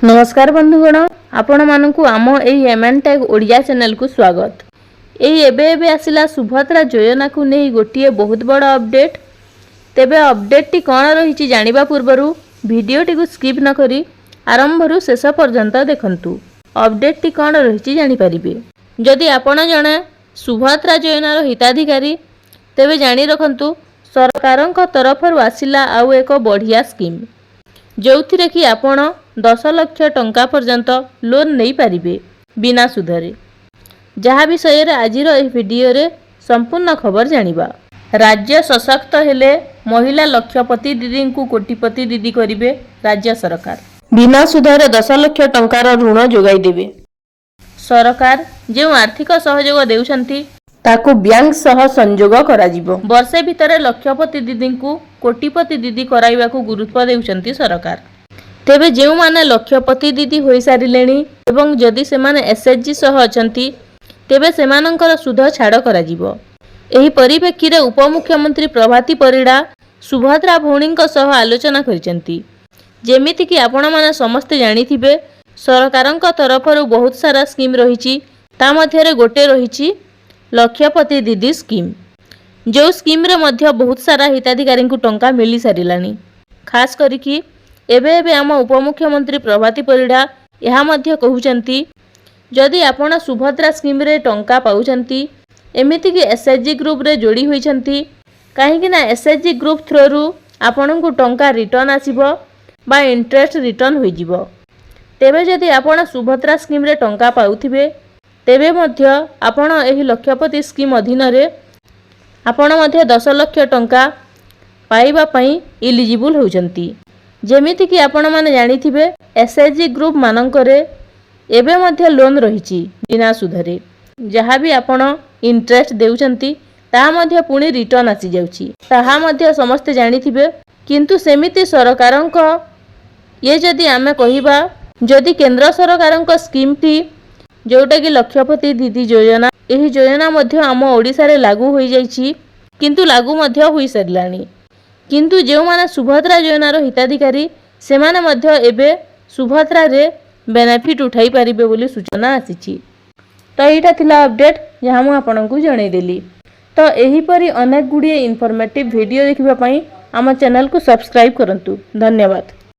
नमस्कार बंधुगण, आपण मानकु आम एई एमएन टैग ओडिया चैनल को स्वागत। एई एबे आसिला सुभद्रा योजना को नहीं गोटे बहुत बड़ अपडेट। तेबे अपडेट टी कौन रही जानिबा पूर्वरु वीडियो टी को स्किप न करी आरंभरु शेष पर्यंत देखंतु। अपडेट टी कौन रही जानि परिबे। जदि आपण जणे सुभद्रा योजनार हिताधिकारी तेबे जानि रखंतु सरकारक तरफरु आसिला आउ एक बढ़िया स्कीम जोथिरे कि आपण 10 लाख टंका पर्यंत लोन नहीं पारिबे बिना सुधरे। जहाँ विषय रे आजिर एही वीडियो रे संपूर्ण खबर जानिबा। राज्य सशक्त हेले महिला लक्षपति दीदी को कोटिपति दीदी करिवे राज्य सरकार। बिना सुधरे 10 लाख टंकार ऋण जोगाई देबे। सरकार जो आर्थिक सहयोग देउछंती ताकू बैंक सह संयोग कराजिबो। वर्षे भितर लक्षपति दीदी को कोटिपति दीदी कराइबा को गुरुत्व देउछंती सरकार। तेबे जो माने लक्षपति दीदी होई सारिलेनी एवं जदि से माने एसएचजी सह अछंती तेबे सेमानंकर सुध छाड़ कराजिबो। एही परिप्रेक्षी रे उपमुख्यमंत्री प्रभाती परिड़ा सुभद्रा भौणींक सह आलोचना करिसेंती। जेमिति कि आपण माने समस्त जानिथिबे सरकारंक तरफरु बहुत सारा स्कीम रहिछि। ता मध्य रे गोटे रहिछि लक्षपति दीदी स्कीम। जो स्कीम रे मध्य बहुत सारा हिताधिकारी को टंका मिली सारिलानी। खास करिकि एबे आम उपमुख्यमंत्री प्रभाती परिड़ा यह मध्य कहउचंती जदि आपण सुभद्रा स्कीम रे टंका पाउचंती एमिति कि एसएचजी ग्रुप रे जोड़ी होइचंती काहेकि ना एसएचजी ग्रुप थ्रू आपण को टंका रिटर्न आसीबो बा इंटरेस्ट रिटर्न होइजिबो। तेबे जदि आपण सुभद्रा स्कीम रे टंका पाउथिबे तेबे मध्य आपण एही लक्षपति स्कीम अधीन रे आपण मध्य 10 लाख टंका पाइबा पई इलिजिबल होउचंती। जेमिति कि आपण माने जानिथिबे एसएचजी ग्रुप मानकरे एबे मध्य लोन रहिछि बिना सुधरे। जहाँ भी आपण इंटरेस्ट देउचंती ताहा मध्य पुणी रिटर्न आसी जाउछि ताहा मध्य समस्त जानिथिबे। किंतु सेमिति सरकारंक ये जदि आमे कहिबा जदि केंद्र सरकारंक स्कीम टी जोटा कि लक्षपति दीदी योजना एही योजना मध्य आम ओडिसा रे लागू होई जाइछि किंतु लागू मध्य होई सारिलानी। किंतु जो माने सुभद्रा योजनार हिताधिकारी से माने मध्य एबे सुभद्रा रे बेनिफिट उठाई पारिबे बोली सूचना आसीछि। तो एटा थिला अपडेट जहाँ मु आपनकु जणै देली। तो एही परी अनेक गुडिये इन्फॉर्मेटिव वीडियो देखिबा पई आम चैनल को सब्सक्राइब करंतु। धन्यवाद।